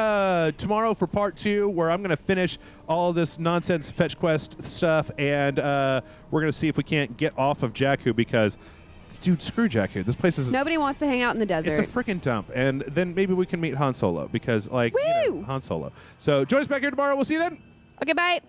Speaker 1: tomorrow for part 2, where I'm going to finish all this nonsense fetch quest stuff, and we're going to see if we can't get off of Jakku, because... Dude, screw Jakku. This place is...
Speaker 2: Nobody wants to hang out in the desert.
Speaker 1: It's a freaking dump. And then maybe we can meet Han Solo, because, like, you know, Han Solo. So join us back here tomorrow. We'll see you then.
Speaker 2: Okay, bye.